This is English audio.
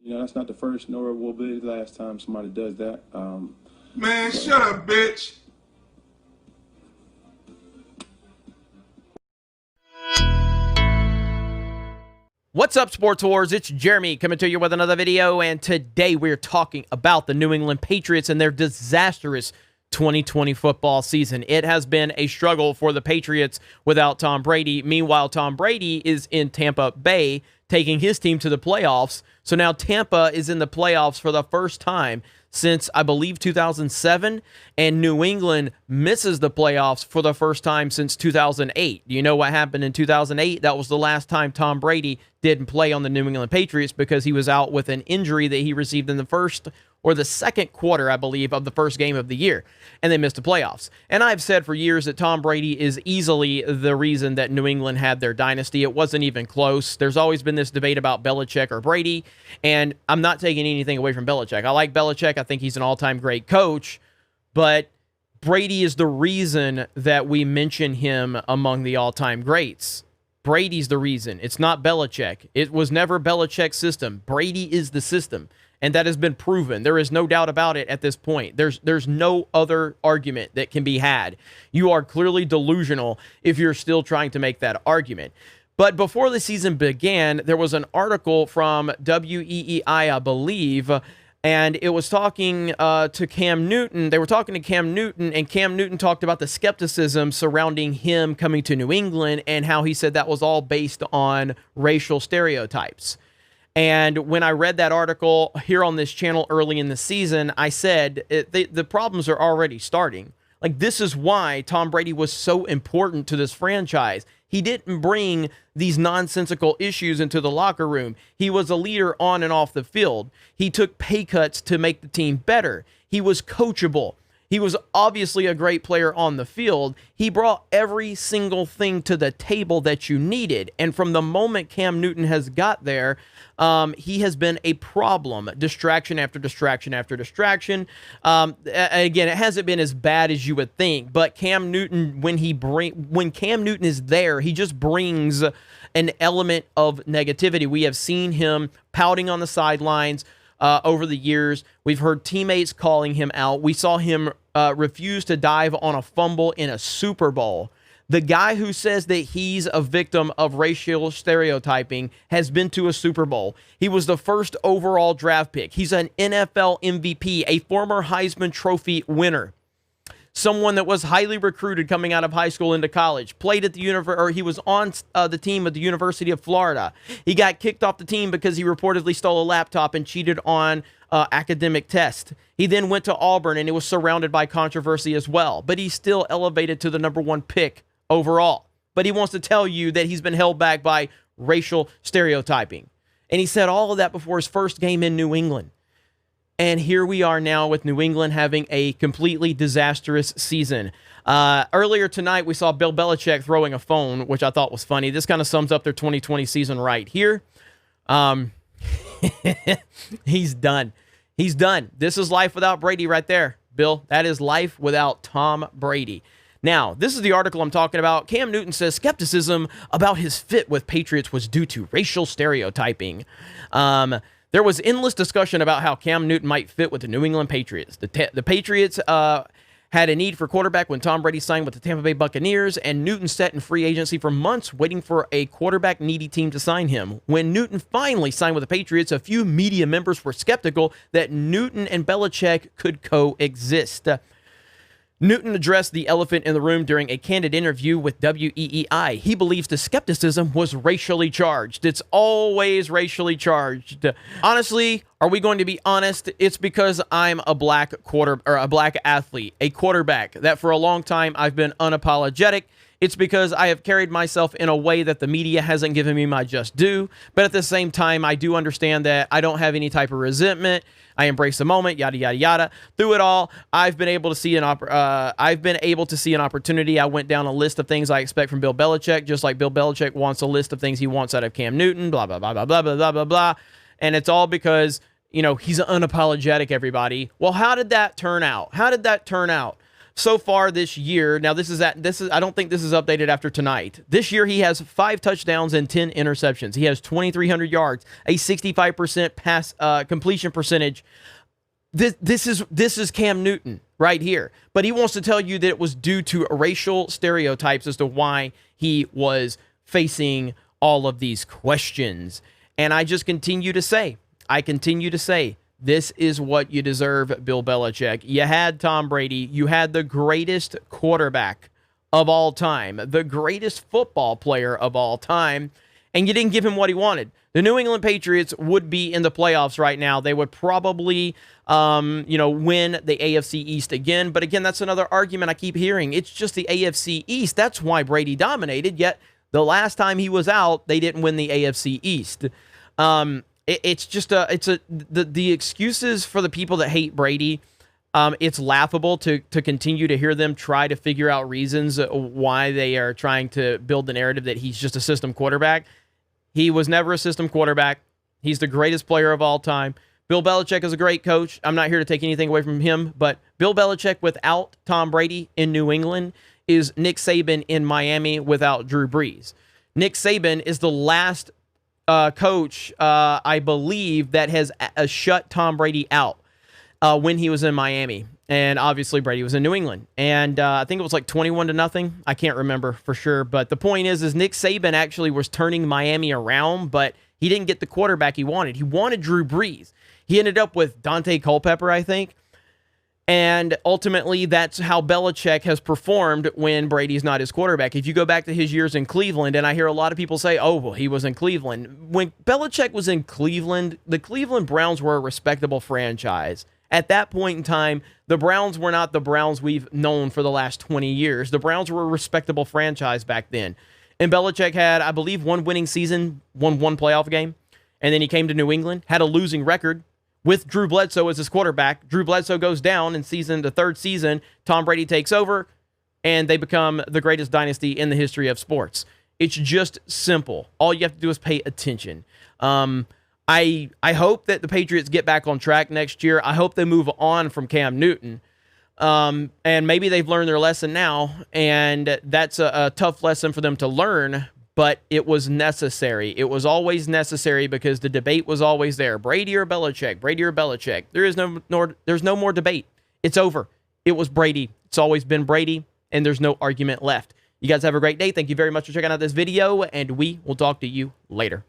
That's not the first nor will be the last time somebody does that. Man, shut up, bitch. What's up, Sports Wars? It's Jeremy coming to you with another video, and today we're talking about the New England Patriots and their disastrous 2020 football season. It has been a struggle for the Patriots without Tom Brady. Meanwhile, Tom Brady is in Tampa Bay taking his team to the playoffs. So now Tampa is in the playoffs for the first time since, I believe, 2007, and New England misses the playoffs for the first time since 2008. Do you know what happened in 2008? That was the last time Tom Brady didn't play on the New England Patriots because he was out with an injury that he received in the first or the second quarter, I believe, of the first game of the year, and they missed the playoffs. And I've said for years that Tom Brady is easily the reason that New England had their dynasty. It wasn't even close. There's always been this debate about Belichick or Brady, and I'm not taking anything away from Belichick. I like Belichick. I think he's an all-time great coach, but Brady is the reason that we mention him among the all-time greats. Brady's the reason. It's not Belichick. It was never Belichick's system. Brady is the system, and that has been proven. There is no doubt about it at this point. There's no other argument that can be had. You are clearly delusional if you're still trying to make that argument. But before the season began, there was an article from WEEI, I believe, and it was talking to Cam Newton. They were talking to Cam Newton, and Cam Newton talked about the skepticism surrounding him coming to New England and how he said that was all based on racial stereotypes. And when I read that article here on this channel early in the season, I said the problems are already starting. Like, this is why Tom Brady was so important to this franchise. He didn't bring these nonsensical issues into the locker room. He was a leader on and off the field. He took pay cuts to make the team better. He was coachable. He was obviously a great player on the field. He brought every single thing to the table that you needed. And from the moment Cam Newton has got there, he has been a problem. Distraction after distraction after distraction. Again, it hasn't been as bad as you would think, but Cam Newton, when Cam Newton is there, he just brings an element of negativity. We have seen him pouting on the sidelines over the years. We've heard teammates calling him out. We saw him refuse to dive on a fumble in a Super Bowl. The guy who says that he's a victim of racial stereotyping has been to a Super Bowl. He was the first overall draft pick. He's an NFL MVP, a former Heisman Trophy winner. Someone that was highly recruited coming out of high school into college, played at the he was on the team at the University of Florida. He got kicked off the team because he reportedly stole a laptop and cheated on academic tests. He then went to Auburn, and it was surrounded by controversy as well. But he's still elevated to the #1 pick overall. But he wants to tell you that he's been held back by racial stereotyping. And he said all of that before his first game in New England. And here we are now with New England having a completely disastrous season. Earlier tonight, we saw Bill Belichick throwing a phone, which I thought was funny. This kind of sums up their 2020 season right here. He's done. He's done. This is life without Brady right there, Bill. That is life without Tom Brady. Now, this is the article I'm talking about. Cam Newton says skepticism about his fit with Patriots was due to racial stereotyping. There was endless discussion about how Cam Newton might fit with the New England Patriots. The Patriots had a need for quarterback when Tom Brady signed with the Tampa Bay Buccaneers, and Newton sat in free agency for months waiting for a quarterback-needy team to sign him. When Newton finally signed with the Patriots, a few media members were skeptical that Newton and Belichick could coexist. Newton addressed the elephant in the room during a candid interview with WEEI. He believes the skepticism was racially charged. It's always racially charged. Honestly, are we going to be honest? It's because I'm a black athlete, a quarterback, that for a long time I've been unapologetic. It's because I have carried myself in a way that the media hasn't given me my just due. But at the same time, I do understand that I don't have any type of resentment. I embrace the moment, yada, yada, yada. Through it all, I've been able to see an opportunity. I went down a list of things I expect from Bill Belichick, just like Bill Belichick wants a list of things he wants out of Cam Newton, blah, blah, blah, blah, blah, blah, blah, blah, blah. And it's all because, you know, he's unapologetic, everybody. Well, how did that turn out? How did that turn out? So far this year, now this is I don't think this is updated after tonight. This year he has 5 touchdowns and 10 interceptions. He has 2,300 yards, a 65% pass completion percentage. This is Cam Newton right here. But he wants to tell you that it was due to racial stereotypes as to why he was facing all of these questions. And I continue to say, this is what you deserve, Bill Belichick. You had Tom Brady. You had the greatest quarterback of all time, the greatest football player of all time, and you didn't give him what he wanted. The New England Patriots would be in the playoffs right now. They would probably, win the AFC East again. But again, that's another argument I keep hearing. It's just the AFC East. That's why Brady dominated. Yet the last time he was out, they didn't win the AFC East. The excuses for the people that hate Brady. It's laughable to continue to hear them try to figure out reasons why they are trying to build the narrative that he's just a system quarterback. He was never a system quarterback. He's the greatest player of all time. Bill Belichick is a great coach. I'm not here to take anything away from him, but Bill Belichick without Tom Brady in New England is Nick Saban in Miami without Drew Brees. Nick Saban is the last coach, I believe, that has shut Tom Brady out when he was in Miami. And obviously Brady was in New England. And I think it was like 21-0. I can't remember for sure. But the point is Nick Saban actually was turning Miami around, but he didn't get the quarterback he wanted. He wanted Drew Brees. He ended up with Dante Culpepper, I think. And ultimately, that's how Belichick has performed when Brady's not his quarterback. If you go back to his years in Cleveland, and I hear a lot of people say, oh, well, he was in Cleveland. When Belichick was in Cleveland, the Cleveland Browns were a respectable franchise. At that point in time, the Browns were not the Browns we've known for the last 20 years. The Browns were a respectable franchise back then. And Belichick had, I believe, one winning season, won one playoff game. And then he came to New England, had a losing record with Drew Bledsoe as his quarterback. Drew Bledsoe goes down in the third season. Tom Brady takes over, and they become the greatest dynasty in the history of sports. It's just simple. All you have to do is pay attention. I hope that the Patriots get back on track next year. I hope they move on from Cam Newton. And maybe they've learned their lesson now, and that's a tough lesson for them to learn, but it was necessary. It was always necessary because the debate was always there. Brady or Belichick? Brady or Belichick? There's no more debate. It's over. It was Brady. It's always been Brady, and there's no argument left. You guys have a great day. Thank you very much for checking out this video, and we will talk to you later.